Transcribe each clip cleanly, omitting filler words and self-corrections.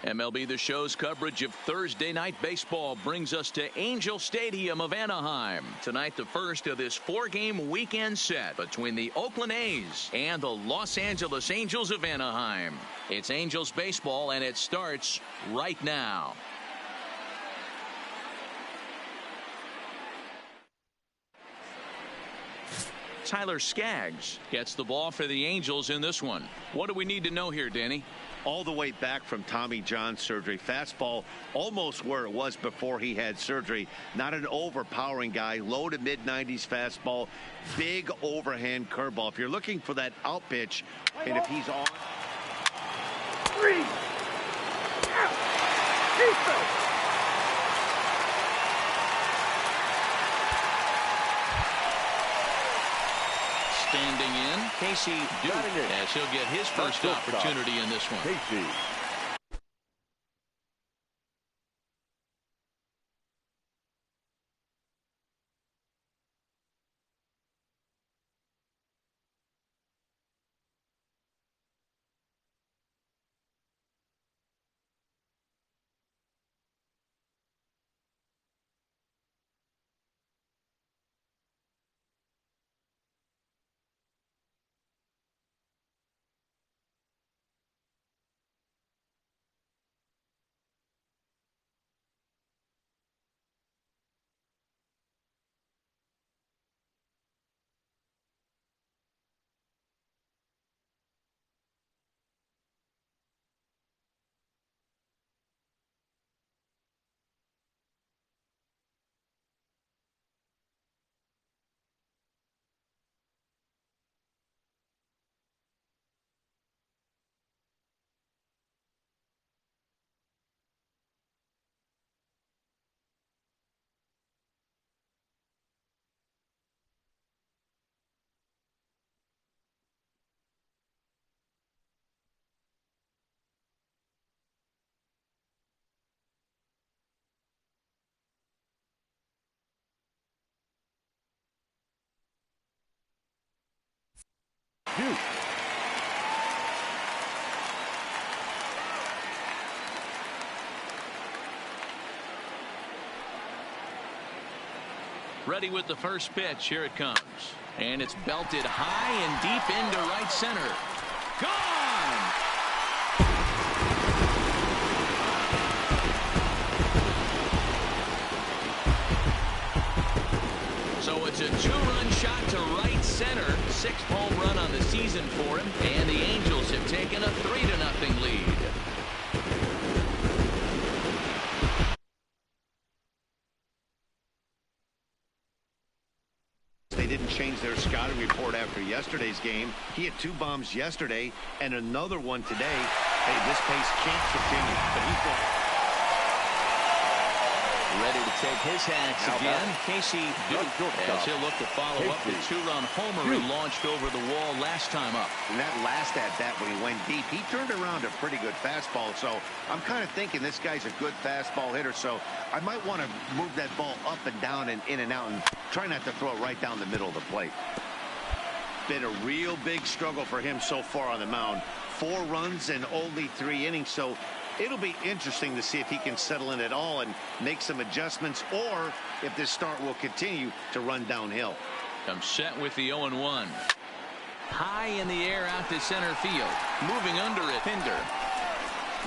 MLB The Show's coverage of Thursday night baseball brings us to Angel Stadium of Anaheim. Tonight, the first of this four-game weekend set between the Oakland A's and the Los Angeles Angels of Anaheim. It's Angels baseball, and it starts right now. Tyler Skaggs gets the ball for the Angels in this one. What do we need to know here, Danny? All the way back from Tommy John surgery. Fastball almost where it was before he had surgery. Not an overpowering guy. Low to mid-90s fastball. Big overhand curveball. If you're looking for that out pitch, and if he's on. Standing in, Casey Duke, as he'll get his first opportunity in this one. Casey. Duke. Ready with the first pitch. Here it comes. And it's belted high and deep into right center. Gone! So it's a two-run shot to right center. Sixth home run on the season for him. And the Angels have taken a 3-0 lead. They didn't change their scouting report after yesterday's game. He had 2 bombs yesterday and another one today. Hey, this pace can't continue, but he's going. Ready to take his hats again. Casey Duke, as he'll look to follow up the 2-run homer he launched over the wall last time up. And that last at-bat when he went deep, he turned around a pretty good fastball. So I'm kind of thinking this guy's a good fastball hitter. So I might want to move that ball up and down and in and out and try not to throw it right down the middle of the plate. Been a real big struggle for him so far on the mound. 4 runs in only 3 innings. So it'll be interesting to see if he can settle in at all and make some adjustments, or if this start will continue to run downhill. I'm set with the 0-1. High in the air out to center field. Moving under it, Pinder.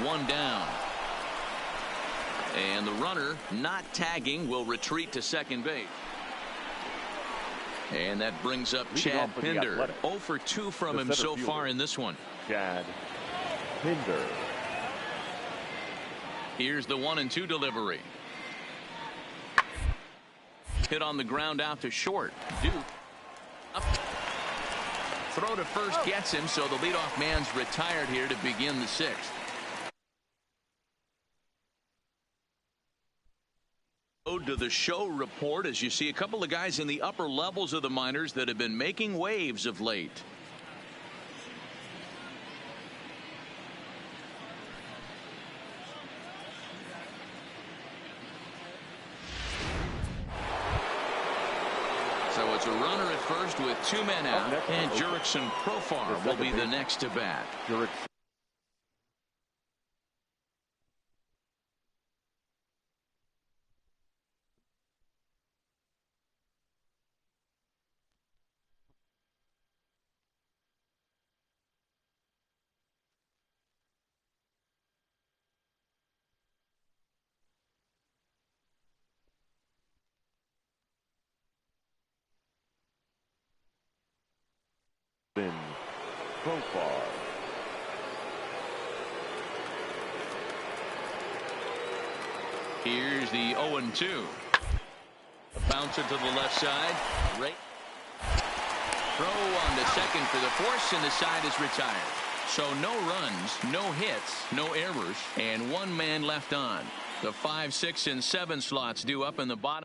1 down. And the runner, not tagging, will retreat to second base. And that brings up Chad Pinder. 0 for 2 from him so far in this one. Chad Pinder. Here's the 1-2 delivery. Hit on the ground out to short. Duke. Up. Throw to first gets him, so the leadoff man's retired here to begin the 6th. To the show report as you see a couple of guys in the upper levels of the minors that have been making waves of late. So it's a runner at first with 2 men out, and Jurickson Profar will be the next to bat. Profar. Here's the 0-2. A bouncer to the left side. Right. Throw on to second for the force, and the side is retired. So no runs, no hits, no errors, and one man left on. The 5, 6, and 7 slots due up in the bottom.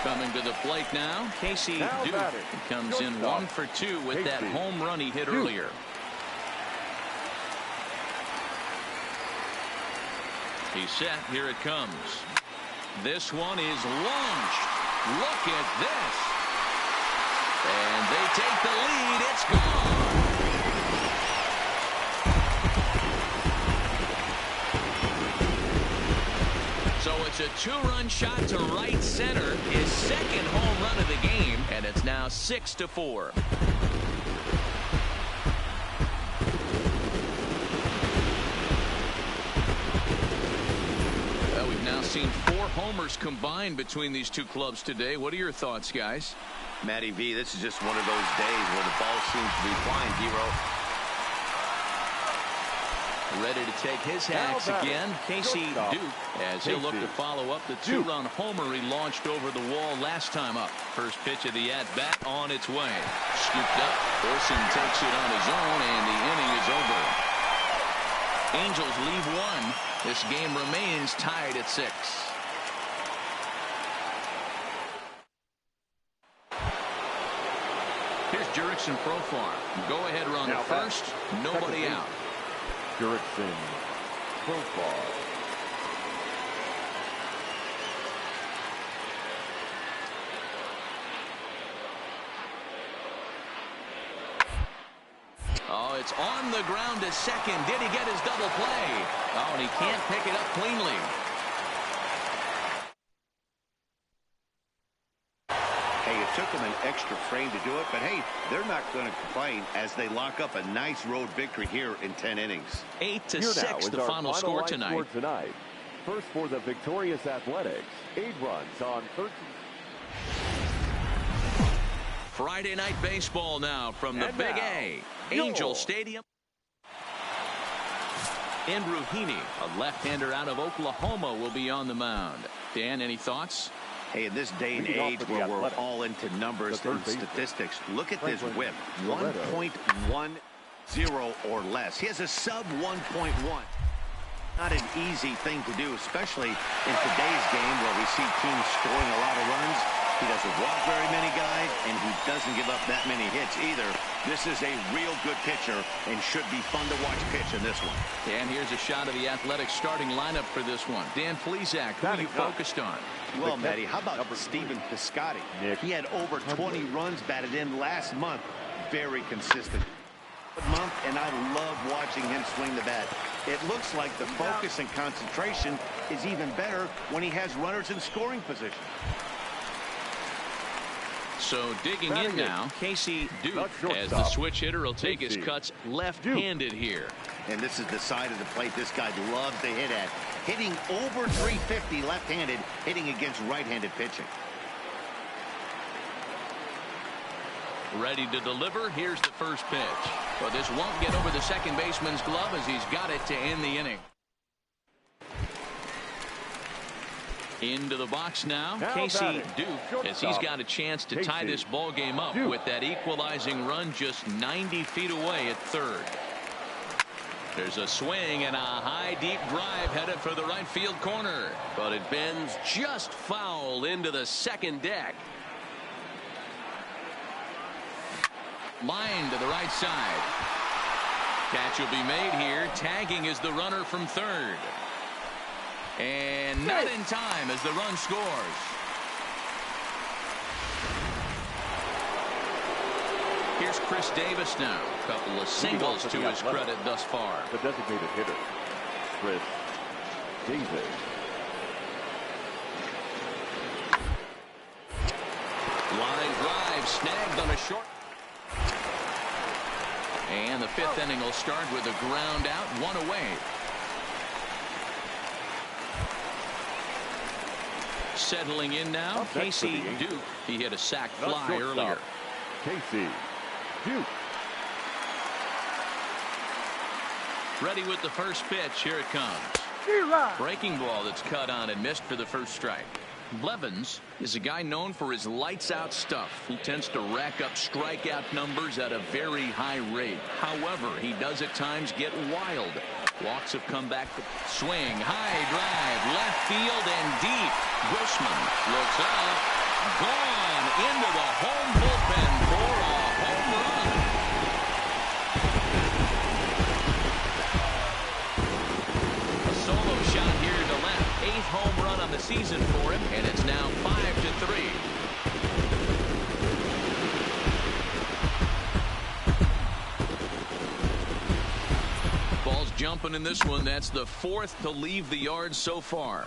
Coming to the plate now, Casey Duke comes in 1 for 2 with that home run he hit earlier. He's set. Here it comes. This one is launched. Look at this. And they take the lead. It's gone. So it's a 2-run shot to right center. His second home run of the game. And it's now 6-4. Seen 4 homers combined between these two clubs today. What are your thoughts, guys? Matty V, this is just one of those days where the ball seems to be flying, Hero. Ready to take his hacks again. Casey Duke, as he'll look to follow up the 2-run homer he launched over the wall last time up. First pitch of the at-bat on its way. Scooped up. Orson takes it on his own, and the inning is over. Angels leave 1. This game remains tied at 6. Here's Jurickson Profar. Go ahead run at first. Nobody out. Jurickson Profar. Oh, it's on the ground to second. Did he get his double play? Oh, and he can't pick it up cleanly. Hey, it took them an extra frame to do it, but hey, they're not going to complain as they lock up a nice road victory here in 10 innings. 8-6, the final score tonight. First for the victorious Athletics, 8 runs on 13. Friday night baseball now from the Big A, Angel Stadium. Andrew Heaney, a left-hander out of Oklahoma, will be on the mound. Dan, any thoughts? Hey, in this day and age where we're all into numbers and statistics, look at this whip, 1.10 or less. He has a sub 1.1. Not an easy thing to do, especially in today's game where we see teams scoring a lot of runs. He doesn't walk very many guys, and he doesn't give up that many hits either. This is a real good pitcher and should be fun to watch pitch in this one. And here's a shot of the Athletics starting lineup for this one. Dan Plesac, who are you focused on? Well, Matty, how about Stephen Piscotty? He had over 20 runs batted in last month. Very consistent month, and I love watching him swing the bat. It looks like the focus and concentration is even better when he has runners in scoring position. So digging in now, Casey Duke, as the switch hitter, will take his cuts left-handed here. And this is the side of the plate this guy loves to hit at. Hitting over 350 left-handed, hitting against right-handed pitching. Ready to deliver. Here's the first pitch. But this won't get over the second baseman's glove as he's got it to end the inning. Into the box now, Casey Duke, as he's got a chance to tie this ball game up with that equalizing run just 90 feet away at third. There's a swing and a high deep drive headed for the right field corner, but it bends just foul into the second deck. Line to the right side. Catch will be made here. Tagging is the runner from third. And not in time as the run scores. Here's Chris Davis now. A couple of singles to his credit thus far. The designated hitter, Chris Davis. Line drive snagged on a short. And the fifth inning will start with a ground out, one away. Settling in now, Casey Duke. He hit a sac fly earlier. Casey Duke. Ready with the first pitch. Here it comes. Breaking ball that's cut on and missed for the first strike. Blevins is a guy known for his lights-out stuff. He tends to rack up strikeout numbers at a very high rate. However, he does at times get wild. Walks have come back. Swing, high drive, left field and deep. Grossman looks up. Gone into the home bullpen for a home run. A solo shot here to left. 8th home run on the season for him, and it's now 5-3. Ball's jumping in this one. That's the 4th to leave the yard so far.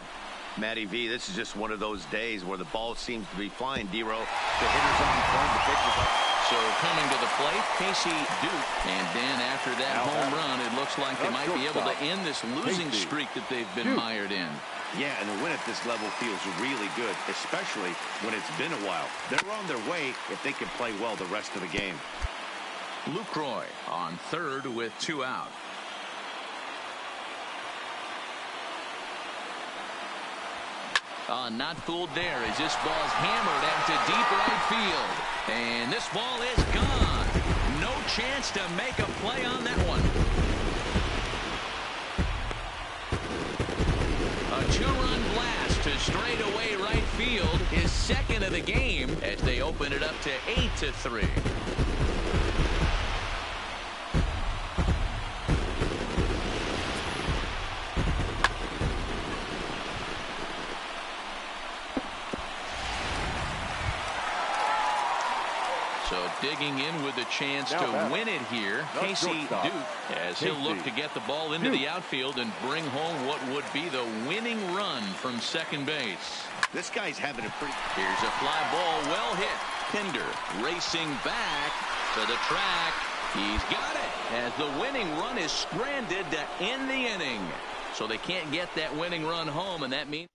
Matty V, this is just one of those days where the ball seems to be flying, D-Row. The hitter's on point, the pitcher's up. So coming to the plate, Casey Duke. And then after that home run, it looks like they might be able to end this losing streak that they've been mired in. Yeah, and the win at this level feels really good, especially when it's been a while. They're on their way if they can play well the rest of the game. Lucroy on third with 2 out. Not fooled there as this ball's hammered out to deep right field. And this ball is gone. No chance to make a play on that one. A 2-run blast to straightaway right field. His second of the game as they open it up to 8-3. Digging in with a chance to win it here, Casey Duke, as he'll look to get the ball into the outfield and bring home what would be the winning run from second base. This guy's having a pretty... Here's a fly ball, well hit. Pinder racing back to the track. He's got it as the winning run is stranded to end the inning. So they can't get that winning run home, and that means...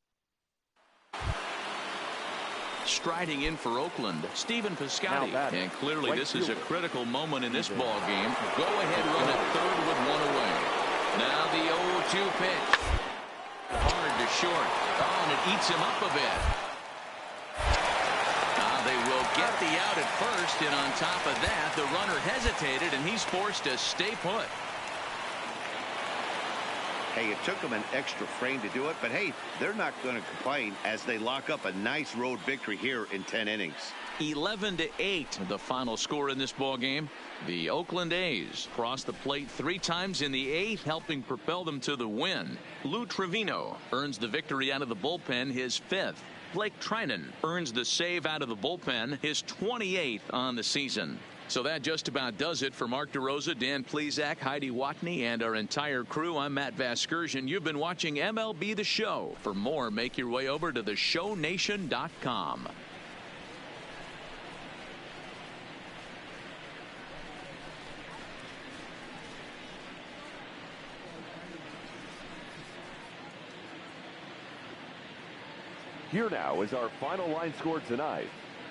Striding in for Oakland, Stephen Piscotty, and clearly this is a critical moment in this ball game. Go ahead run at third with 1 away. Now the 0-2 pitch. Hard to short. Oh, and it eats him up a bit. They will get the out at first, and on top of that, the runner hesitated, and he's forced to stay put. Hey, it took them an extra frame to do it, but hey, they're not going to complain as they lock up a nice road victory here in 10 innings. 11-8, the final score in this ball game. The Oakland A's crossed the plate 3 times in the 8th, helping propel them to the win. Lou Trevino earns the victory out of the bullpen, his 5th. Blake Trinan earns the save out of the bullpen, his 28th on the season. So that just about does it for Mark DeRosa, Dan Plesac, Heidi Watney, and our entire crew. I'm Matt Vasgersian. You've been watching MLB The Show. For more, make your way over to theshownation.com. Here now is our final line score tonight.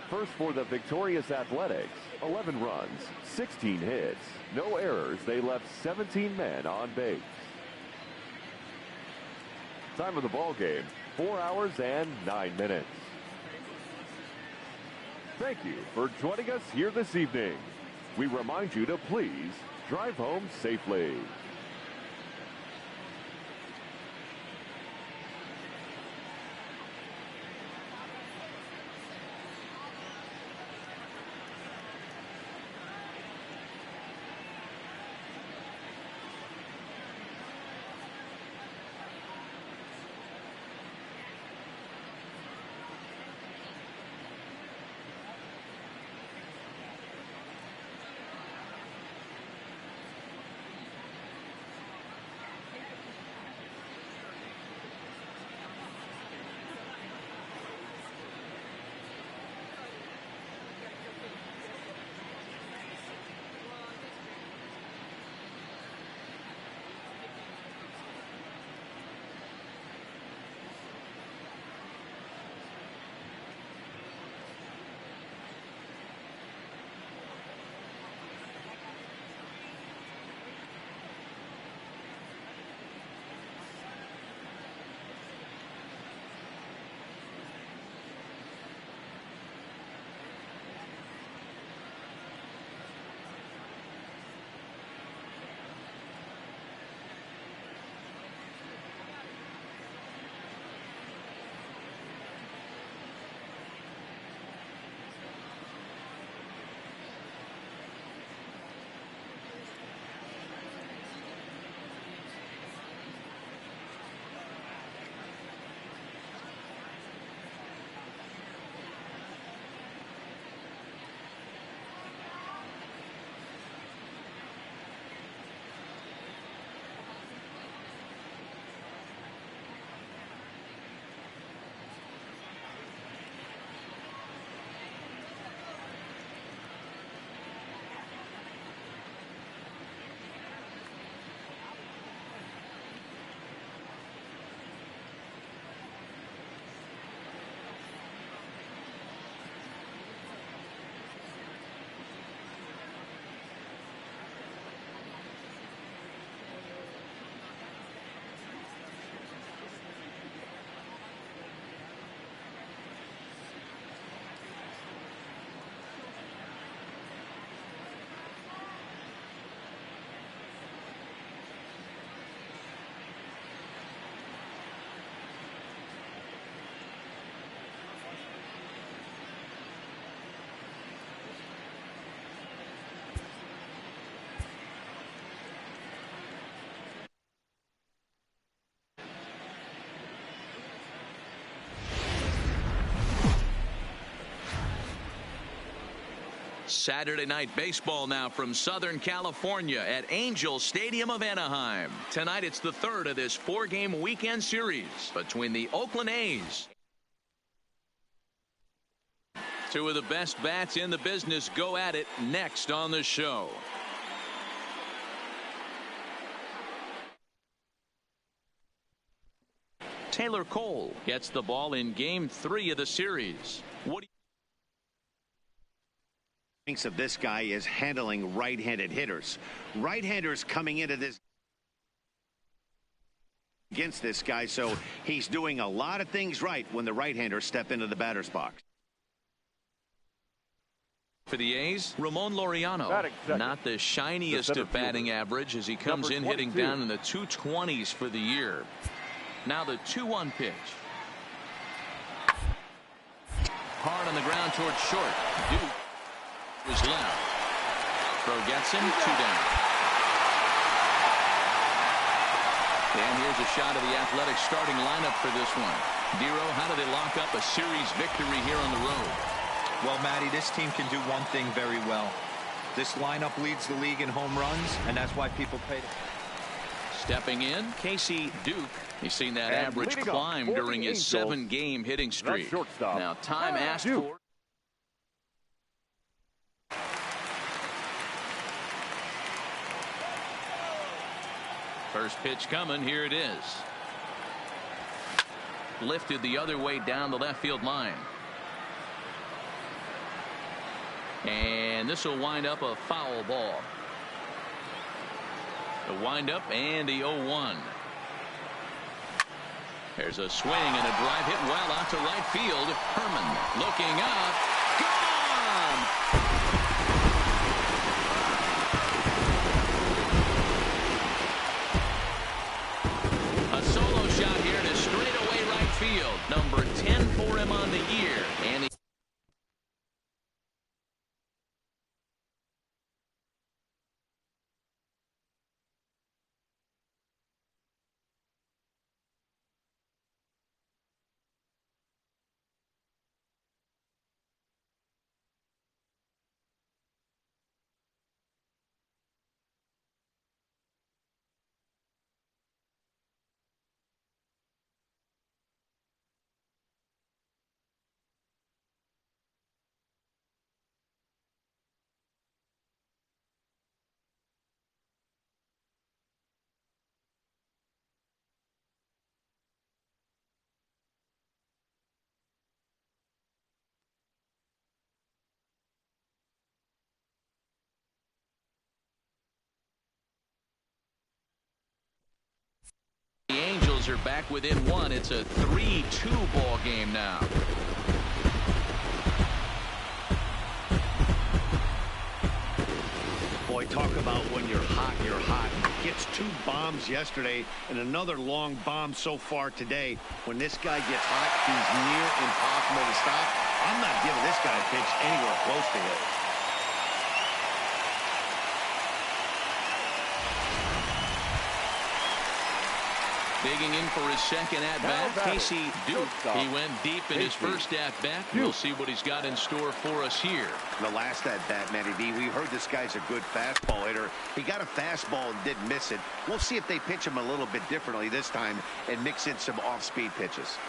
First for the victorious Athletics, 11 runs, 16 hits, no errors. They left 17 men on base. Time of the ball game, 4 hours and 9 minutes. Thank you for joining us here this evening. We remind you to please drive home safely. Saturday night baseball now from Southern California at Angel Stadium of Anaheim. Tonight it's the third of this four-game weekend series between the Oakland A's. Two of the best bats in the business go at it next on the show. Taylor Cole gets the ball in game 3 of the series. What do you thinks of this guy is handling right-handed hitters. Right-handers coming into this against this guy, so he's doing a lot of things right when the right-handers step into the batter's box. For the A's, Ramon Laureano, not the shiniest of batting average as he comes in hitting down in the 220s for the year. Now the 2-1 pitch. Hard on the ground towards short. Duke was left. Throw gets him, 2 down. And here's a shot of the Athletics starting lineup for this one. Dero, how do they lock up a series victory here on the road? Well, Matty, this team can do one thing very well. This lineup leads the league in home runs, and that's why people pay. Stepping in, Casey Duke. He's seen that average climb during his 7-game hitting streak. Now time asked for. First pitch coming. Here it is. Lifted the other way down the left field line. And this will wind up a foul ball. The windup and the 0-1. There's a swing and a drive hit well out to right field. Herman looking up. Gone! A solo shot here to straightaway right field. Number 10 for him on the year. And the Angels are back within 1. It's a 3-2 ball game now. Boy, talk about when you're hot, you're hot. Gets 2 bombs yesterday and another long bomb so far today. When this guy gets hot, he's near impossible to stop. I'm not giving this guy a pitch anywhere close to it. Digging in for his second at-bat, Casey Duke. He went deep in his first at-bat. We'll see what he's got in store for us here. The last at-bat, Matty D, we heard this guy's a good fastball hitter. He got a fastball and didn't miss it. We'll see if they pitch him a little bit differently this time and mix in some off-speed pitches.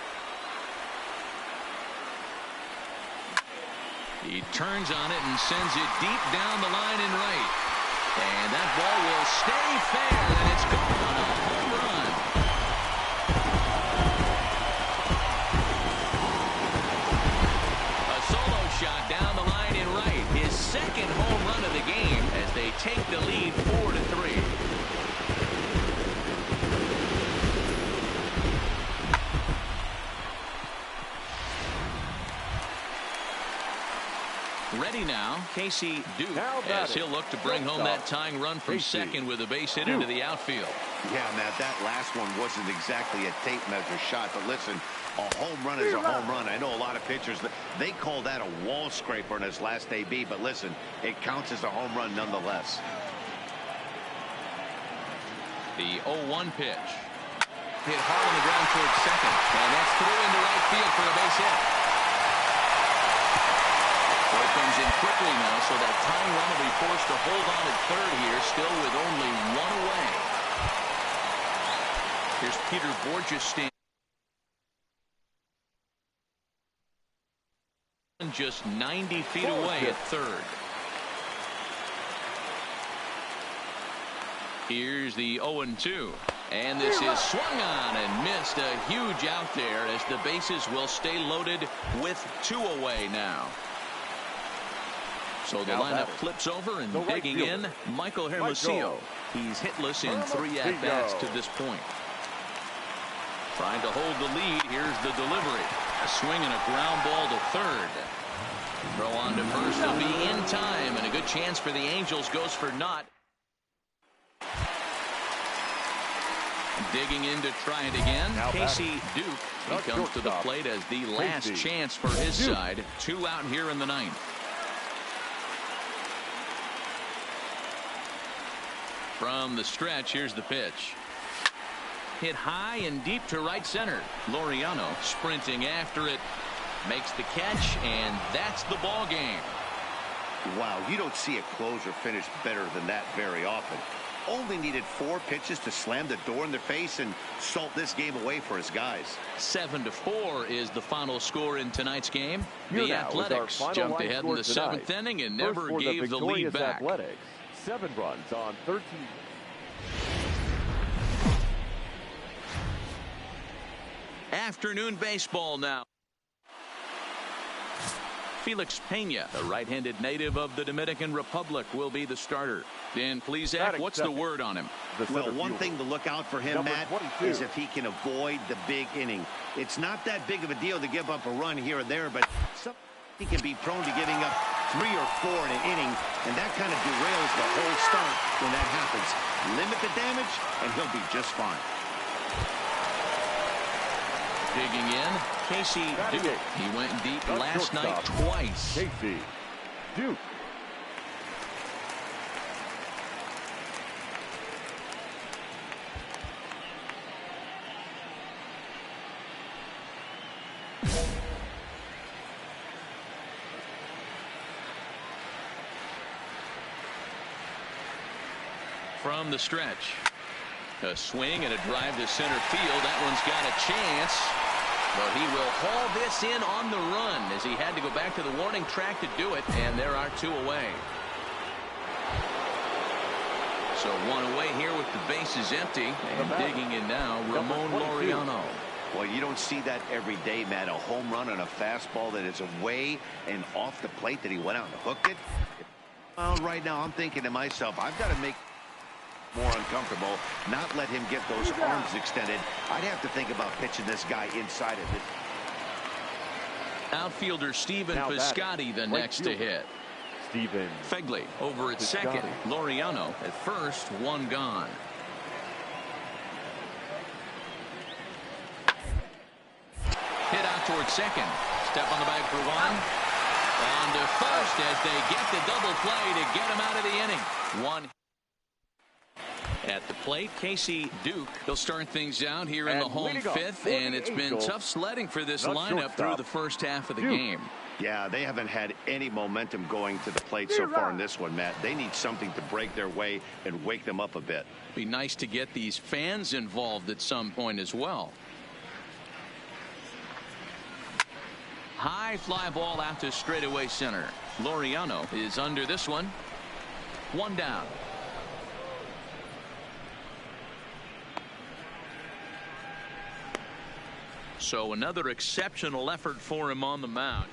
He turns on it and sends it deep down the line and right. And that ball will stay fair, and it's gone. A home run. A solo shot down the line and right. His second home run of the game as they take the lead 4-3. Ready now, Casey Duke, as he'll look to bring home that tying run from second with a base hit into the outfield. Yeah, Matt, that last one wasn't exactly a tape measure shot, but listen, a home run is a home run. I know a lot of pitchers, they call that a wall scraper in his last AB, but listen, it counts as a home run nonetheless. The 0-1 pitch. Hit hard on the ground towards second, and that's through into right field for a base hit. Throw comes in quickly now, so that tying run will be forced to hold on at third here, still with only one away. Here's Peter Borges standing just 90 feet away at third. Here's the 0-2. And this is swung on and missed. A huge out there as the bases will stay loaded with 2 away now. So the lineup flips over and digging in, Michael Hermosillo. He's hitless in 3 at-bats to this point. Trying to hold the lead. Here's the delivery. A swing and a ground ball to third. Throw on to first will be in time, and a good chance for the Angels goes for naught. Digging in to try it again. Casey Duke. He comes to the plate as the last chance for his side. 2 out here in the 9th. From the stretch, here's the pitch. Hit high and deep to right center. Laureano sprinting after it. Makes the catch, and that's the ball game. Wow, you don't see a closer finish better than that very often. Only needed 4 pitches to slam the door in their face and salt this game away for his guys. 7-4 is the final score in tonight's game. The Athletics jumped ahead in the 7th inning and never gave the lead back. Athletics, 7 runs on 13. Afternoon baseball now. Felix Pena, the right-handed native of the Dominican Republic, will be the starter. Dan Plesac, what's the word on him? Well, one thing to look out for him, Matt, is if he can avoid the big inning. It's not that big of a deal to give up a run here or there, but he can be prone to giving up 3 or 4 in an inning, and that kind of derails the whole start when that happens. Limit the damage, and he'll be just fine. Digging in, Casey Duke. He went deep last night twice. Casey Duke. From the stretch. A swing and a drive to center field. That one's got a chance. But he will haul this in on the run as he had to go back to the warning track to do it. And there are 2 away. So 1 away here with the bases empty. And digging in now, Ramon Laureano. Well, you don't see that every day, Matt. A home run on a fastball that is away and off the plate that he went out and hooked it. Well, right now I'm thinking to myself, I've got to make more uncomfortable, not let him get those arms extended. I'd have to think about pitching this guy inside of it. Outfielder Stephen Piscotty the next to hit. Stephen Fegley over at second. Laureano at first, 1 gone. Hit out towards second. Step on the bag for 1. On to first as they get the double play to get him out of the inning. 1. At the plate, Casey Duke. He'll start things out here in the home 5th, and it's been tough sledding for this lineup through the first half of the game. Yeah, they haven't had any momentum going to the plate so far in this one, Matt. They need something to break their way and wake them up a bit. Be nice to get these fans involved at some point as well. High fly ball out to straightaway center. Laureano is under this one. 1 down. So another exceptional effort for him on the mound.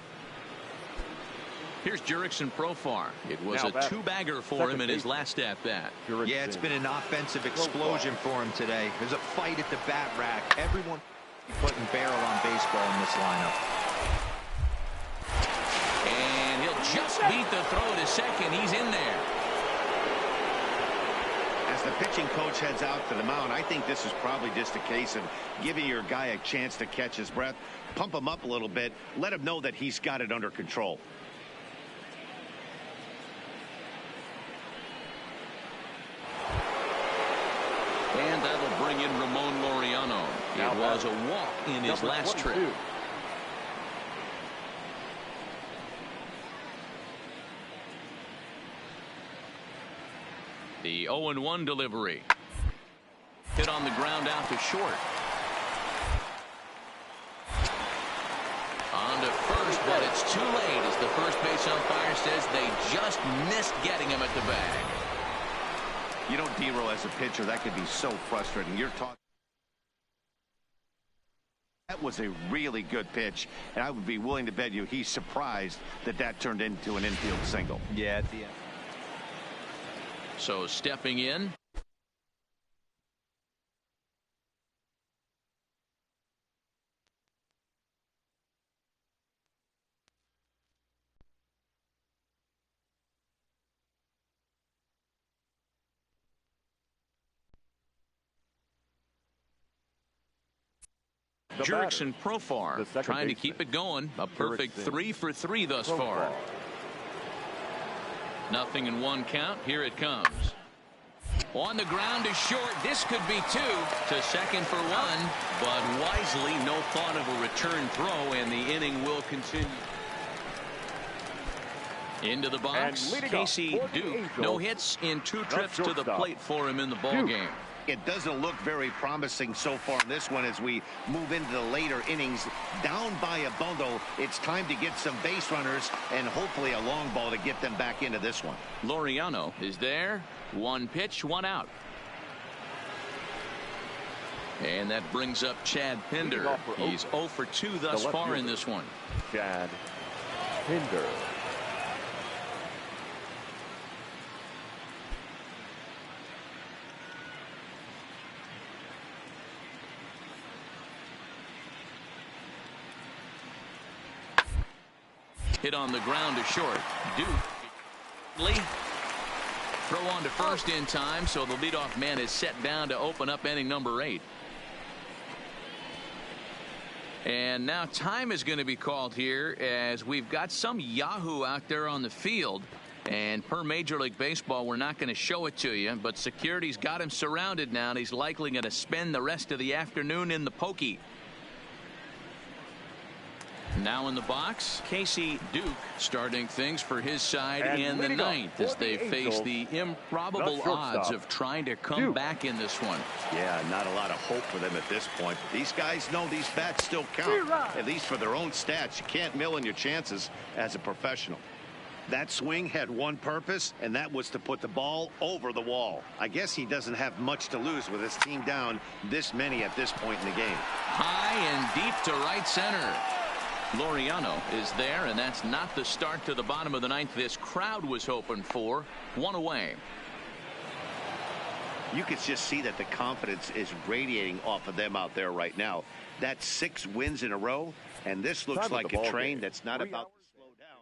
Here's Jurickson Profar. It was a 2-bagger for him in his last at-bat. Yeah, it's been an offensive explosion for him today. There's a fight at the bat rack. Everyone putting barrel on baseball in this lineup. And he'll just beat the throw to second. He's in there. As the pitching coach heads out to the mound, I think this is probably just a case of giving your guy a chance to catch his breath, pump him up a little bit, let him know that he's got it under control. And that'll bring in Ramon Laureano. It was a walk in his last trip. The 0-1 delivery. Hit on the ground out to short. On to first, but it's too late as the first base umpire says they just missed getting him at the bag. You know, D-Row, as a pitcher, that could be so frustrating. You're talking. That was a really good pitch, and I would be willing to bet you he's surprised that that turned into an infield single. Yeah, at the end. So stepping in. Jurickson Profar trying to keep it going. A perfect 3 for 3 thus far. Nothing in one count. Here it comes. On the ground is short. This could be 2 to second for 1, but wisely no thought of a return throw, and the inning will continue. Into the box, Casey Duke. No hits in 2 trips to the plate for him in the ball game. It doesn't look very promising so far in this one as we move into the later innings. Down by a bundle, it's time to get some base runners and hopefully a long ball to get them back into this one. Laureano is there. 1 pitch, 1 out. And that brings up Chad Pinder. He's 0 for 2 thus far in this one. Chad Pinder. Hit on the ground to short. Duke. Lee. Throw on to first in time, so the leadoff man is set down to open up inning number 8. And now time is going to be called here as we've got some Yahoo out there on the field. And per Major League Baseball, we're not going to show it to you, but security's got him surrounded now, and he's likely going to spend the rest of the afternoon in the pokey. Now in the box, Casey Duke starting things for his side in the 9th as they face the improbable odds of trying to come back in this one. Yeah, not a lot of hope for them at this point. These guys know these bats still count, at least for their own stats. You can't mill in your chances as a professional. That swing had one purpose, and that was to put the ball over the wall. I guess he doesn't have much to lose with his team down this many at this point in the game. High and deep to right center. Laureano is there, and that's not the start to the bottom of the 9th this crowd was hoping for. 1 away. You could just see that the confidence is radiating off of them out there right now. That's 6 wins in a row, and this looks like a train that's not about to slow down.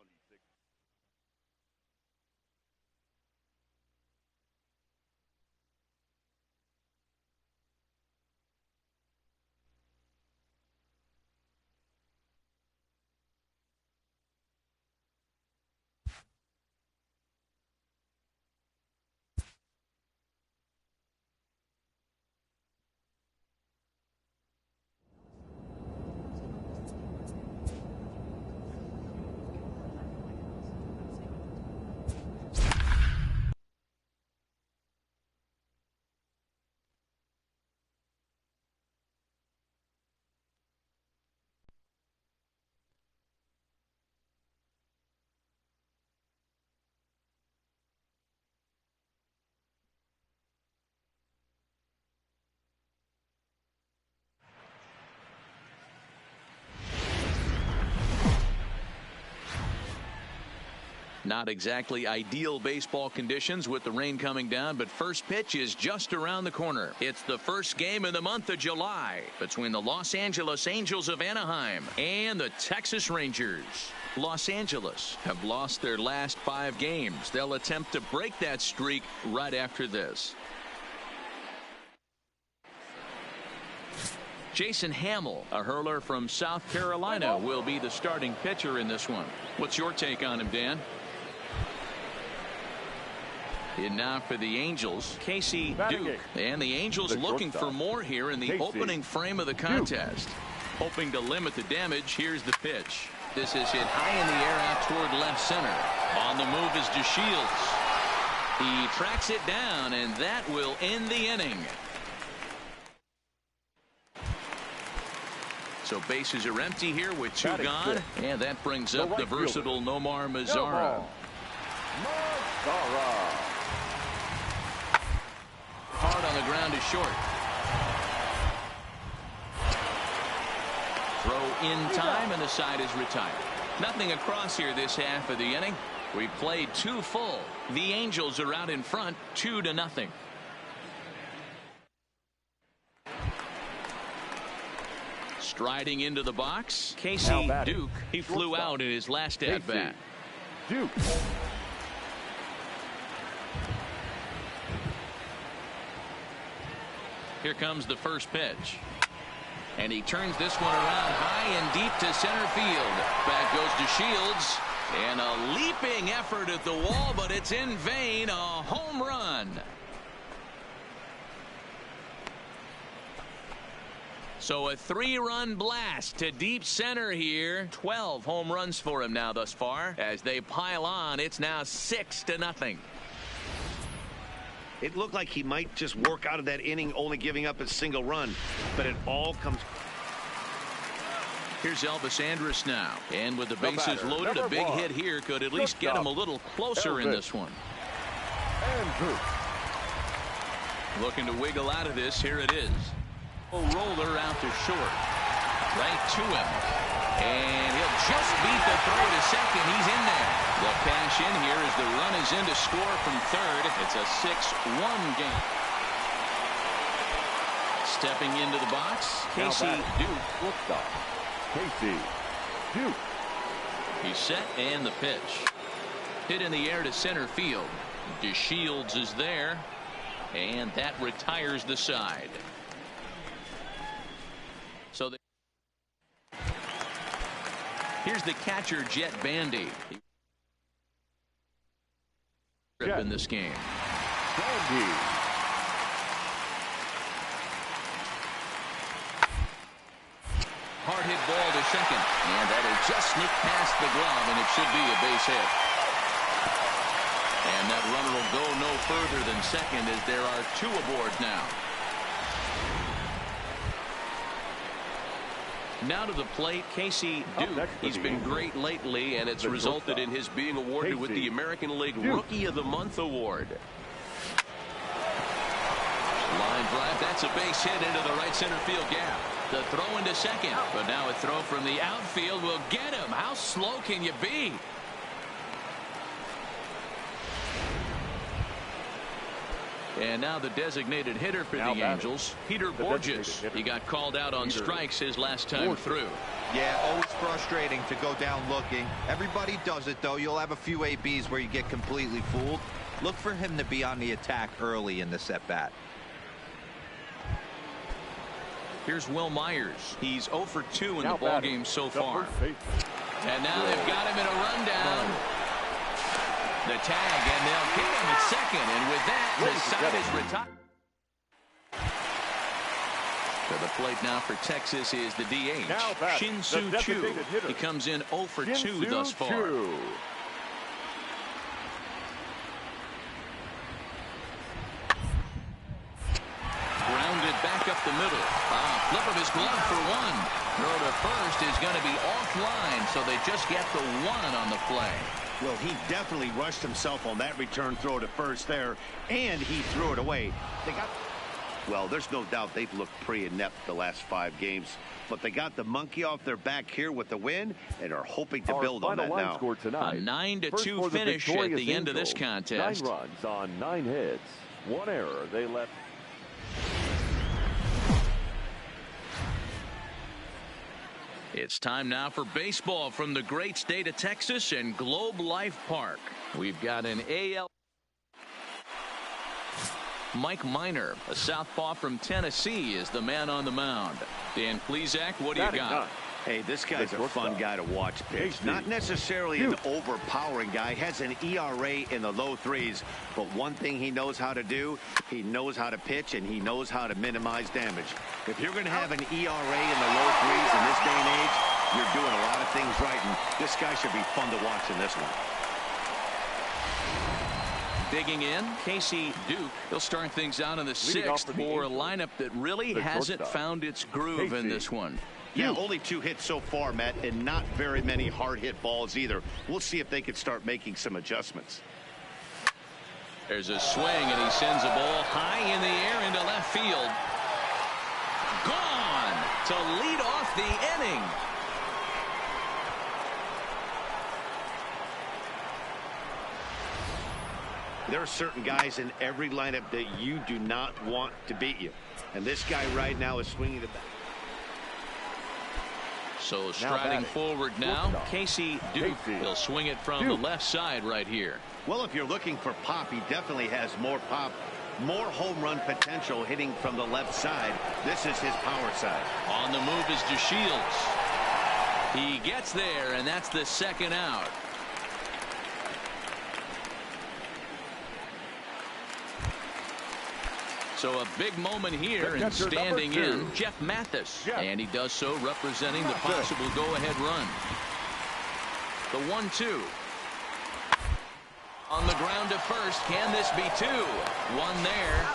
Not exactly ideal baseball conditions with the rain coming down, but first pitch is just around the corner. It's the first game in the month of July between the Los Angeles Angels of Anaheim and the Texas Rangers. Los Angeles have lost their last 5 games. They'll attempt to break that streak right after this. Jason Hamill, a hurler from South Carolina, will be the starting pitcher in this one. What's your take on him, Dan? And now for the Angels, Casey Duke. And the Angels looking for more here in the opening frame of the contest. Hoping to limit the damage. Here's the pitch. This is hit high in the air out toward left center. On the move is DeShields. He tracks it down, and that will end the inning. So bases are empty here with two gone. And that brings up the versatile Nomar Mazara. Hard on the ground is short. Throw in time, and the side is retired. Nothing across here this half of the inning. We played 2 full. The Angels are out in front 2-0. Striding into the box, Casey Duke. He flew out in his last at-bat. Duke. Here comes the first pitch. And he turns this one around high and deep to center field. Back goes to Shields. And a leaping effort at the wall, but it's in vain. A home run. So a 3-run blast to deep center here. 12 home runs for him now thus far. As they pile on, it's now 6-0. It looked like he might just work out of that inning, only giving up a single run, but it all comes. Here's Elvis Andrus now, and with the bases loaded, a big hit here could at least get him a little closer in this one. Looking to wiggle out of this. Here it is. A roller out to short, right to him, and he'll just beat the throw to second. He's in there. They'll cash in here as the run is in to score from third. It's a 6-1 game. Stepping into the box, Casey Duke. Casey Duke. He's set, and the pitch. Hit in the air to center field. DeShields is there, and that retires the side. So here's the catcher, Jet Bandy. In this game. Bandy. Hard hit ball to second, and that'll just sneak past the glove, and it should be a base hit. And that runner will go no further than second, as there are 2 aboard now. Now to the plate, Casey Duke. He's been great lately, and it's resulted in his being awarded with the American League Rookie of the Month award. Line drive, that's a base hit into the right center field gap. The throw into second, but now a throw from the outfield will get him. How slow can you be? And now the designated hitter for the Angels, Peter Borges. He got called out on strikes his last time through. Yeah, always frustrating to go down looking. Everybody does it, though. You'll have a few ABs where you get completely fooled. Look for him to be on the attack early in this at-bat. Here's Will Myers. He's 0 for 2 in the ballgame so far. And now they've got him in a rundown. The tag, and they'll get him at second, and with that, the side is retired. To the plate now for Texas is the DH, Shin-Soo Choo. He comes in 0 for 2 thus far. Grounded back up the middle. Flip of his glove for 1. Throw to first is going to be offline, so they just get the 1 on the play. Well, he definitely rushed himself on that return throw to first there, and he threw it away. Well, there's no doubt they've looked pretty inept the last 5 games, but they got the monkey off their back here with the win and are hoping to build on that now. A 9-2 finish at the end of this contest. 9 runs on 9 hits. 1 error. They left. It's time now for baseball from the great state of Texas and Globe Life Park. We've got an AL. Mike Minor, a southpaw from Tennessee, is the man on the mound. Dan Plesac, what do you got? Hey, this guy's a fun guy to watch pitch. Not necessarily an overpowering guy. Has an ERA in the low 3s. But one thing he knows how to do, he knows how to pitch, and he knows how to minimize damage. If you're going to have an ERA in the low 3s in this day and age, you're doing a lot of things right. And this guy should be fun to watch in this one. Digging in, Casey Duke. He'll start things out in the sixth for a lineup that really hasn't found its groove in this one. Yeah, only 2 hits so far, Matt, and not very many hard hit balls either. We'll see if they can start making some adjustments. There's a swing, and he sends a ball high in the air into left field. Gone to lead off the inning. There are certain guys in every lineup that you do not want to beat you. And this guy right now is swinging the bat. So striding forward now, Casey Duke. He'll swing it from the left side right here. Well, if you're looking for pop, he definitely has more pop, more home run potential hitting from the left side. This is his power side. On the move is DeShields. He gets there, and that's the second out. So a big moment here, and standing in, Jeff Mathis. And he does so representing the possible go-ahead run. The 1-2. On the ground to first. Can this be 2? 1 there.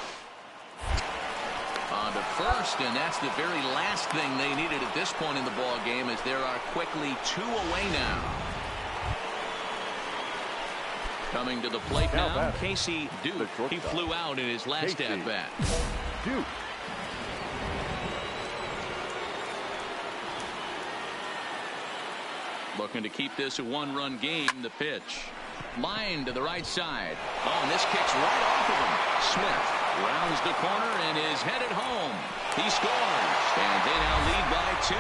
On to first, and that's the very last thing they needed at this point in the ball game, as there are quickly 2 away now. Coming to the plate now, Casey Duke. He flew out in his last at-bat. Duke. Looking to keep this a 1-run game. The pitch. Line to the right side. Oh, and this kicks right off of him. Smith rounds the corner and is headed home. He scores, and they now lead by 2.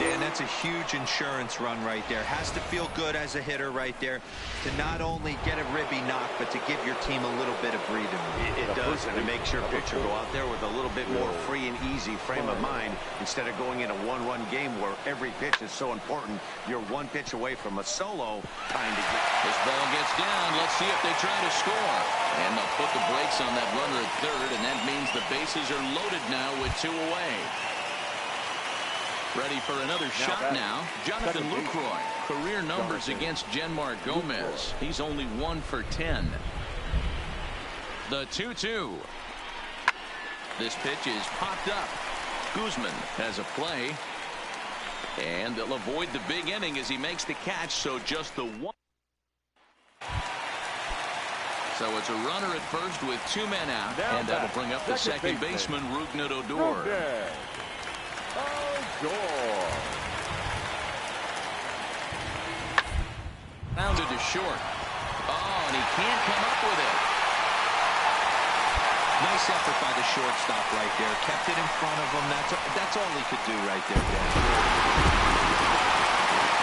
Dan, that's a huge insurance run right there. Has to feel good as a hitter right there to not only get a ribby knock, but to give your team a little bit of breathing room. It does, and it makes your pitcher go out there with a little bit more free and easy frame of mind instead of going in a 1-run game where every pitch is so important. You're 1 pitch away from a solo time to get. This ball gets down. Let's see if they try to score. And they'll put the brakes on that runner at third, and that means the bases are loaded now with 2 away. Ready for another shot now. Jonathan Lucroy. Career numbers against Genmar Gomez. He's only 1 for 10. The 2-2. This pitch is popped up. Guzman has a play. And they'll avoid the big inning as he makes the catch. So just the 1. So it's a runner at first with 2 men out. And that'll bring up the second baseman, Rougned Odor. Rounded to short. Oh, and he can't come up with it. Nice effort by the shortstop right there. Kept it in front of him. That's all he could do right there, Dan.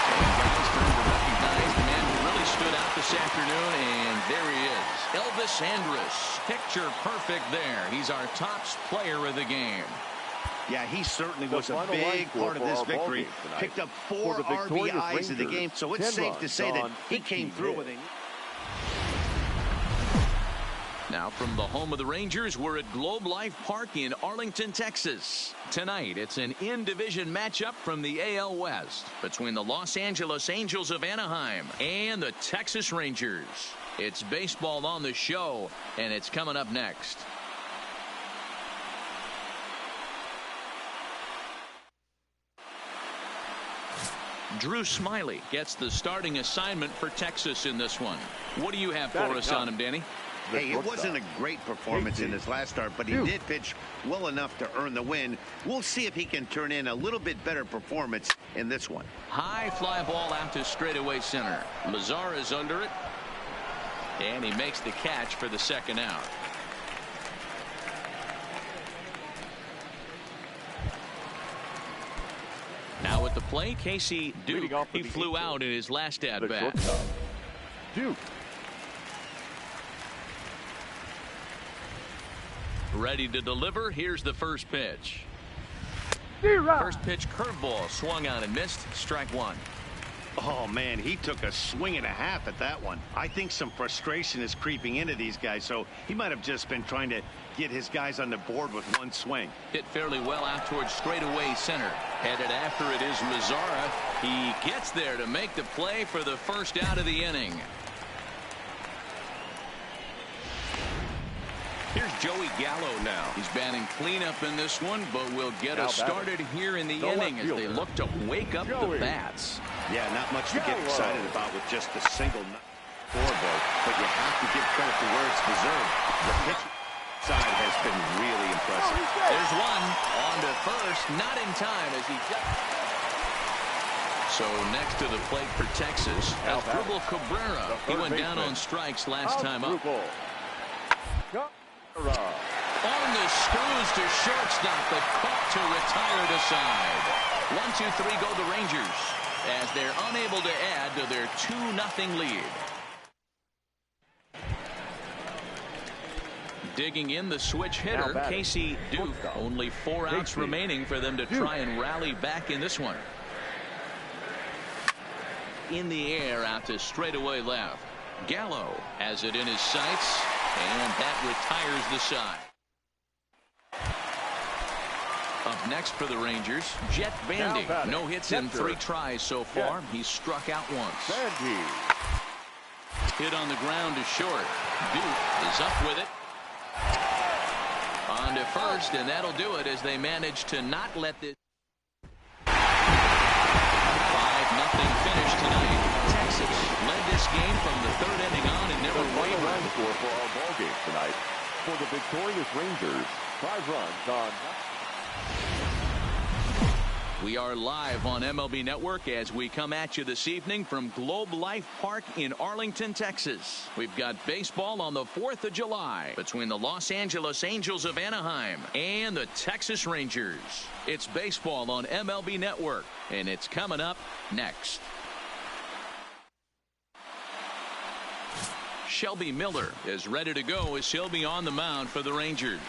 And guys trying to recognize the man who really stood out this afternoon, and there he is. Elvis Andrus. Picture perfect there. He's our top player of the game. Yeah, he certainly was a big part of this victory. Picked up 4 RBIs in the game, so it's safe to say that he came through with it. Now from the home of the Rangers, we're at Globe Life Park in Arlington, Texas. Tonight, it's an in-division matchup from the AL West between the Los Angeles Angels of Anaheim and the Texas Rangers. It's baseball on the show, and it's coming up next. Drew Smiley gets the starting assignment for Texas in this one. What do you have for us on him, Danny? Hey, it wasn't a great performance in his last start, but he did pitch well enough to earn the win. We'll see if he can turn in a little bit better performance in this one. High fly ball out to straightaway center. Mazara is under it, and he makes the catch for the second out. Now at the plate, Casey Duke. He flew out in his last at-bat. Duke. Ready to deliver. Here's the first pitch. First pitch curveball swung on and missed. Strike 1. Oh, man, he took a swing and a half at that one. I think some frustration is creeping into these guys, so he might have just been trying to get his guys on the board with 1 swing. Hit fairly well out towards straightaway center. Headed after it is Mazara. He gets there to make the play for the first out of the inning. Joey Gallo now. He's batting cleanup in this one, but we'll get us started here in the inning as they look to wake up the bats. Yeah, not much to get excited about with just a single scoreboard, but you have to give credit to where it's deserved. The pitch side has been really impressive. There's one on to first, not in time as he So next to the plate for Texas, Asdrubal Cabrera. He went down on strikes last time up. On the screws to shortstop, but caught to retire the side. 1-2-3 go the Rangers as they're unable to add to their 2-0 lead. Digging in the switch hitter, Casey Duke. Only 4 outs remaining for them to try and rally back in this one. In the air out to straightaway left. Gallo has it in his sights, and that retires the side. Up next for the Rangers, Jet Bandy. No hits in 3 tries so far. He's struck out once. Hit on the ground to short. Duke is up with it. On to first, and that'll do it as they manage to not let this 5-0 finish tonight. Texas led this game from the 3rd inning on and never wavered. Score for our ball game tonight. For the victorious Rangers, 5 runs on. We are live on MLB Network as we come at you this evening from Globe Life Park in Arlington, Texas. We've got baseball on the 4th of July between the Los Angeles Angels of Anaheim and the Texas Rangers. It's baseball on MLB Network, and it's coming up next. Shelby Miller is ready to go as he'll be on the mound for the Rangers.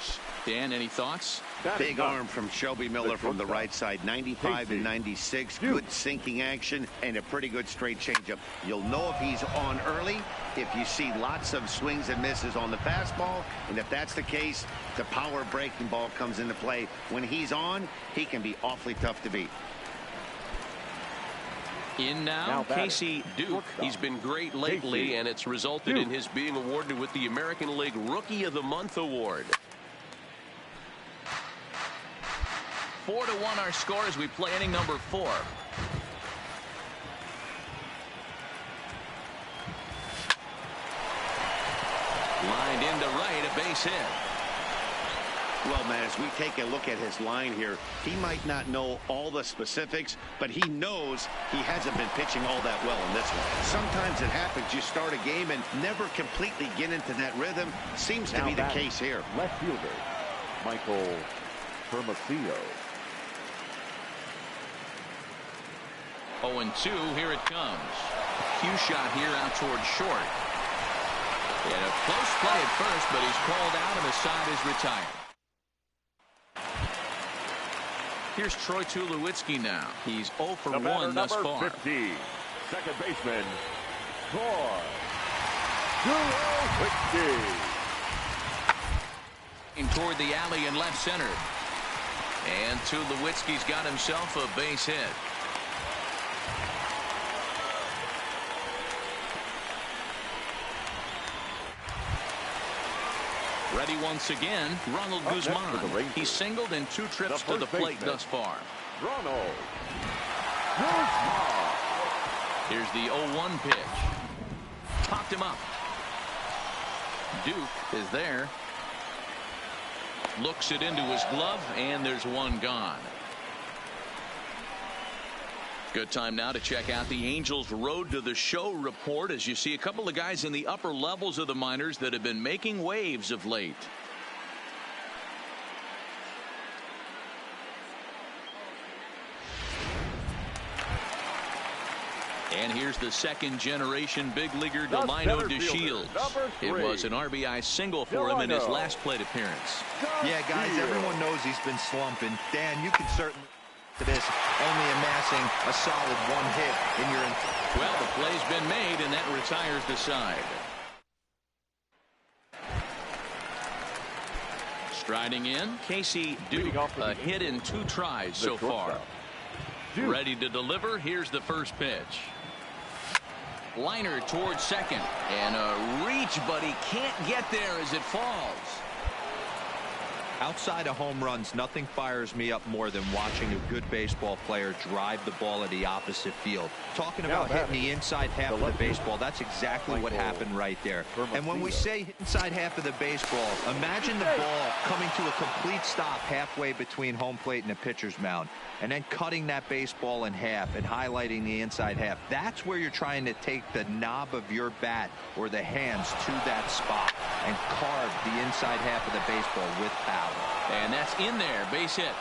Dan, any thoughts? Big arm from Shelby Miller from the right side. 95 and 96. Good sinking action and a pretty good straight changeup. You'll know if he's on early if you see lots of swings and misses on the fastball. And if that's the case, the power breaking ball comes into play. When he's on, he can be awfully tough to beat. In now Casey Duke. He's been great lately, and it's resulted in his being awarded with the American League Rookie of the Month award. 4-1 our score as we play inning number 4. Lined into right, a base hit. Well, man, as we take a look at his line here, he might not know all the specifics, but he knows he hasn't been pitching all that well in this one. Sometimes it happens. You start a game and never completely get into that rhythm. Seems to be the case here. Left fielder, Michael Hermosillo. 0-2, here it comes. Cue shot here out towards short. And a close play at first, but he's called out and the side is retired. Here's Troy Tulowitzki now. He's 0 for 1 thus far. 50, second baseman, Troy Tulowitzki. Toward the alley in left center. And Tulowitzki's got himself a base hit. Ready once again, Ronald Guzman. He's singled in 2 trips to the plate thus far. Ronald Guzman. Here's the 0-1 pitch. Popped him up. Duke is there. Looks it into his glove, and there's one gone. Good time now to check out the Angels' Road to the Show report as you see a couple of guys in the upper levels of the minors that have been making waves of late. And here's the second-generation big leaguer Delino DeShields. It was an RBI single for him in his last plate appearance. Yeah, guys, everyone knows he's been slumping. Dan, you can certainly to this, only amassing a solid 1 hit in your... Well, the play's been made, and that retires the side. Striding in, Casey Duke, a hit in 2 tries so far. Ready to deliver, here's the first pitch. Liner towards second, and a reach, but he can't get there as it falls. Outside of home runs, nothing fires me up more than watching a good baseball player drive the ball at the opposite field. Talking about hitting the inside half of the baseball, that's exactly what happened right there. And when we say inside half of the baseball, imagine the ball coming to a complete stop halfway between home plate and the pitcher's mound, and then cutting that baseball in half and highlighting the inside half. That's where you're trying to take the knob of your bat or the hands to that spot and carve the inside half of the baseball with power. And that's in there, base hit.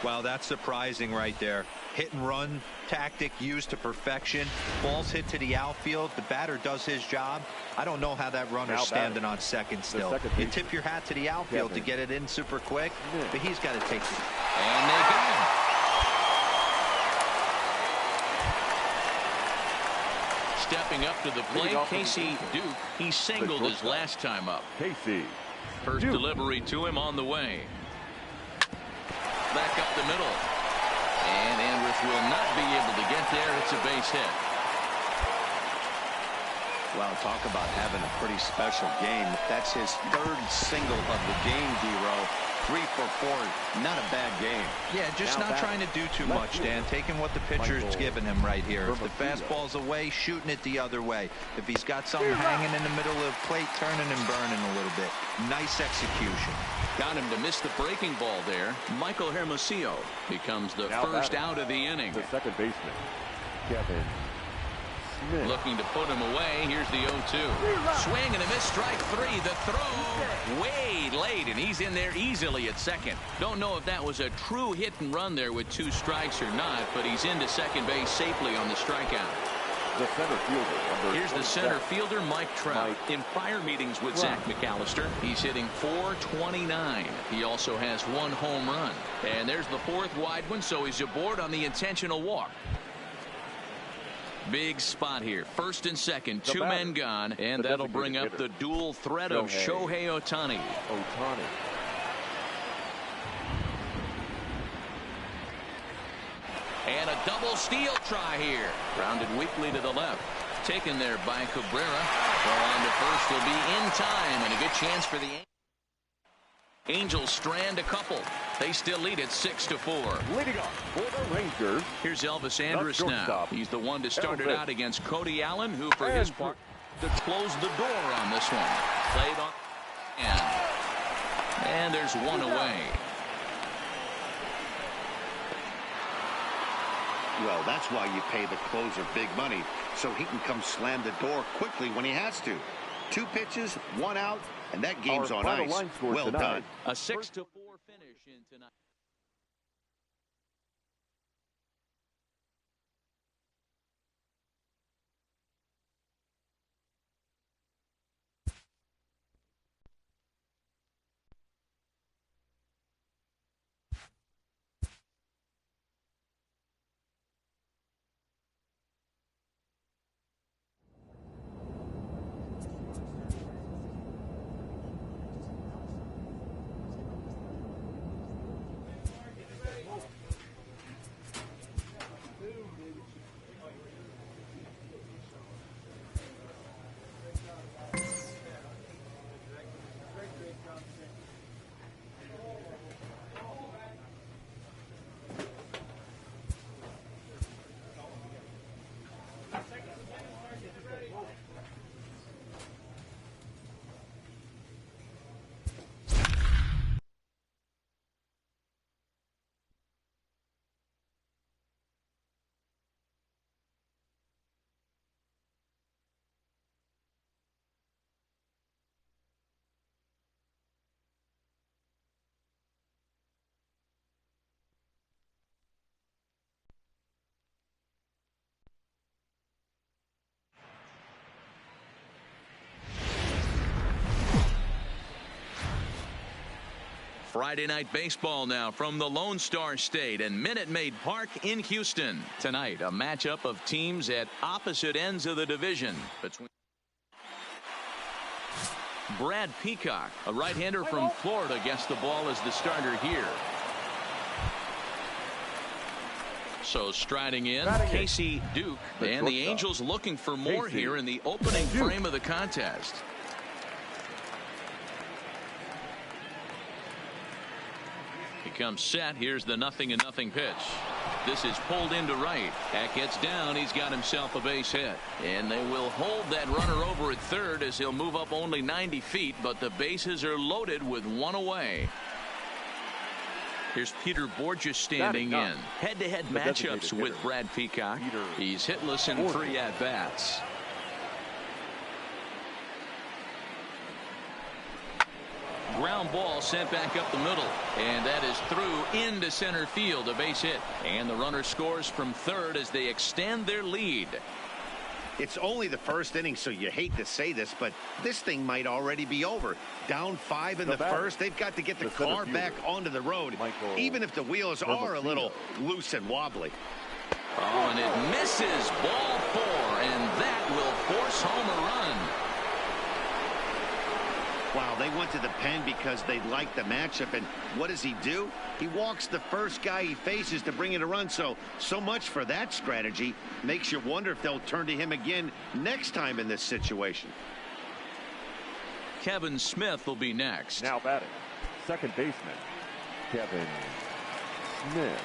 Wow, that's surprising right there. Hit and run tactic used to perfection. Balls hit to the outfield. The batter does his job. I don't know how that runner's standing on second still. You tip your hat to the outfield to get it in super quick, but he's got to take it. And they got him. Stepping up to the plate, Casey Duke. He singled his last time up. Casey. First delivery to him on the way. Back up the middle. And Andrus will not be able to get there. It's a base hit. Well, talk about having a pretty special game. That's his third single of the game, D-Row. 3 for 4. Not a bad game. Yeah, just not trying to do too much, Dan. Taking what the pitcher's giving him right here. If the fastball's away, shooting it the other way. If he's got something hanging in the middle of the plate, turning and burning a little bit. Nice execution. Got him to miss the breaking ball there. Michael Hermosillo becomes the first out of the inning. The second baseman, Kevin Smith. Looking to put him away. Here's the 0-2. Swing and a miss, strike 3. The throw way late, and he's in there easily at second. Don't know if that was a true hit and run there with 2 strikes or not, but he's into second base safely on the strikeout. The center fielder. Here's the center fielder, Mike Trout. In prior meetings with Zach McAllister, he's hitting .429. He also has 1 home run. And there's the 4th wide one, so he's aboard on the intentional walk. Big spot here. First and second, 2 men gone, and that'll bring up the dual threat of Shohei Ohtani. And a double steal try here. Grounded weakly to the left. Taken there by Cabrera. Well, on to first will be in time, and a good chance for the Angels strand a couple. They still lead it 6-4. Leading off for the Rangers. Here's Elvis Andrus now. He's the one to start it out against Cody Allen, who for his part to close the door on this one. Played on and there's 1 away. Well, that's why you pay the closer big money, so he can come slam the door quickly when he has to. 2 pitches, 1 out, and that game's on ice. Well done. A 6-4 finish in tonight. Friday night baseball now from the Lone Star State and Minute Maid Park in Houston. Tonight, a matchup of teams at opposite ends of the division. Between Brad Peacock, a right-hander from Florida, gets the ball as the starter here. So striding in, Casey Duke, and the Angels looking for more here in the opening frame of the contest. Comes set. Here's the 0-0 pitch. This is pulled into right. That gets down. He's got himself a base hit. And they will hold that runner over at third as he'll move up only 90 feet, but the bases are loaded with one away. Here's Peter Borges standing in. Head-to-head matchups with Brad Peacock. He's hitless in 3 at-bats. Ground ball sent back up the middle, and that is through into center field, a base hit, and the runner scores from third as they extend their lead. It's only the first inning, so you hate to say this, but this thing might already be over. Down 5 in the first. They've got to get the car back onto the road, even if the wheels are a little loose and wobbly. Oh, and it misses. Ball 4, and that will force home a run. Wow, they went to the pen because they liked the matchup, and what does he do? He walks the first guy he faces to bring in a run, so much for that strategy. Makes you wonder if they'll turn to him again next time in this situation. Kevin Smith will be next. Now batting, second baseman, Kevin Smith.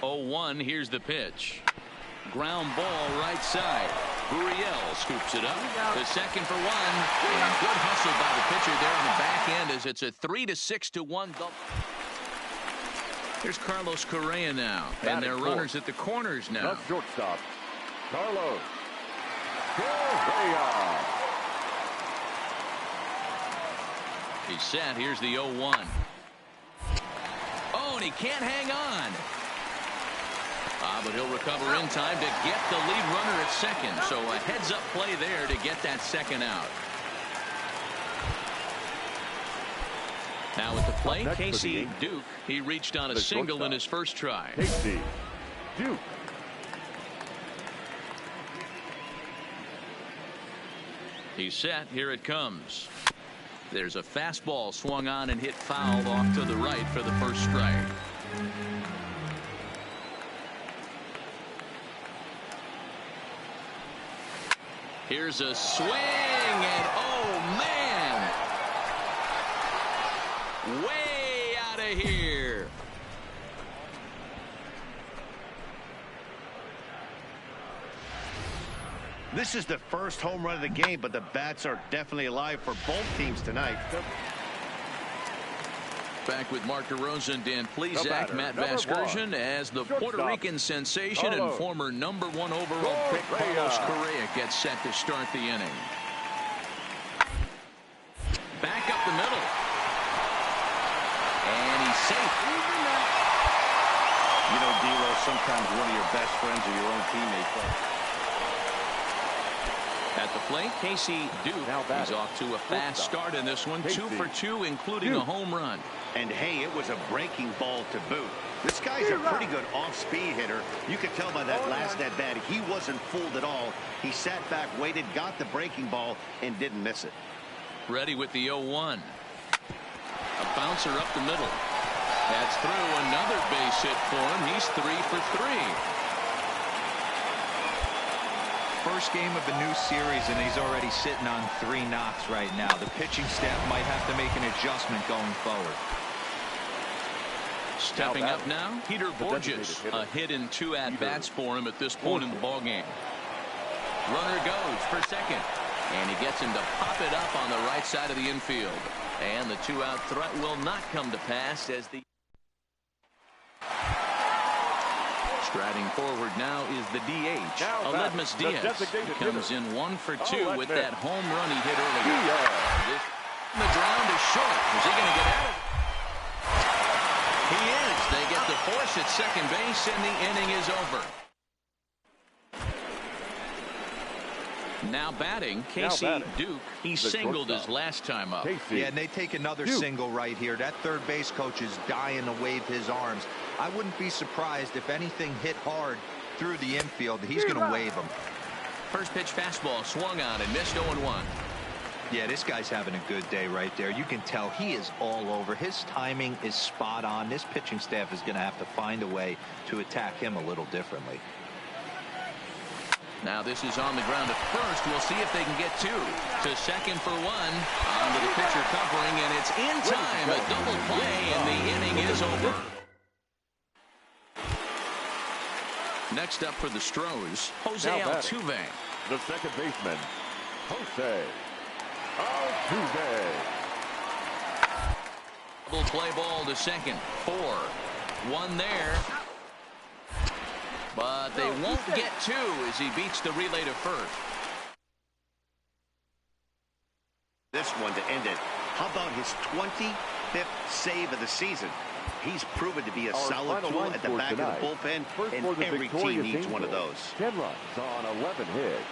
0-1, here's the pitch. Ground ball right side. Gurriel scoops it up to second for 1. And good hustle by the pitcher there on the back end as it's a 3-6-1 double. Here's Carlos Correa now, and their runners at the corners now. That's shortstop, Carlos Correa. He's set. Here's the 0-1. Oh, and he can't hang on. But he'll recover in time to get the lead runner at second. So a heads-up play there to get that second out. Now at the plate, Casey Duke. He reached on a single in his first try. Casey Duke. He's set. Here it comes. There's a fastball swung on and hit foul off to the right for the first strike. Here's a swing, and oh man, way out of here. This is the first home run of the game, but the bats are definitely alive for both teams tonight. Back with Mark DeRosa and Dan Plesac, Matt Vasgersian as the Puerto Rican sensation and former #1 overall pick Carlos Correa gets set to start the inning. Back up the middle. And he's safe. You know, D-Lo, sometimes one of your best friends are your own teammates. At the plate, Casey Duke. He's off to a fast start in this one. 2 for 2, including a home run. And hey, it was a breaking ball to boot. This guy's a pretty good off-speed hitter. You could tell by that last at-bat he wasn't fooled at all. He sat back, waited, got the breaking ball, and didn't miss it. Ready with the 0-1. A bouncer up the middle. That's through. Another base hit for him. He's 3 for 3. First game of a new series, and he's already sitting on 3 knocks right now. The pitching staff might have to make an adjustment going forward. Stepping up now, Peter Borges. A hit in 2 at-bats for him at this point in the ballgame. Runner goes for second, and he gets him to pop it up on the right side of the infield. And the 2-out threat will not come to pass as the... Striding forward now is the DH, Aledmus Diaz. He comes in 1 for 2 with that home run he hit earlier. The ground is short. Is he going to get out? He is. They get the force at second base, and the inning is over. Now batting, Casey Duke. He singled his last time up. Yeah, and they take another single right here. That third base coach is dying to wave his arms. I wouldn't be surprised if anything hit hard through the infield. He's going to wave them. First pitch fastball swung on and missed 0-1. Yeah, this guy's having a good day right there. You can tell he is all over. His timing is spot on. This pitching staff is going to have to find a way to attack him a little differently. Now this is on the ground at first. We'll see if they can get two. To second for one. On to the pitcher covering, and it's in time. A double play, and the inning is over. Next up for the Stros, Jose Altuve. The second baseman, Jose Altuve. Double play ball to second. 4-1 there. But they won't get two as he beats the relay to first. This one to end it. How about his 25th save of the season? He's proven to be a solid tool at the back of the bullpen, and every team needs one of those. 10 runs on 11 hits.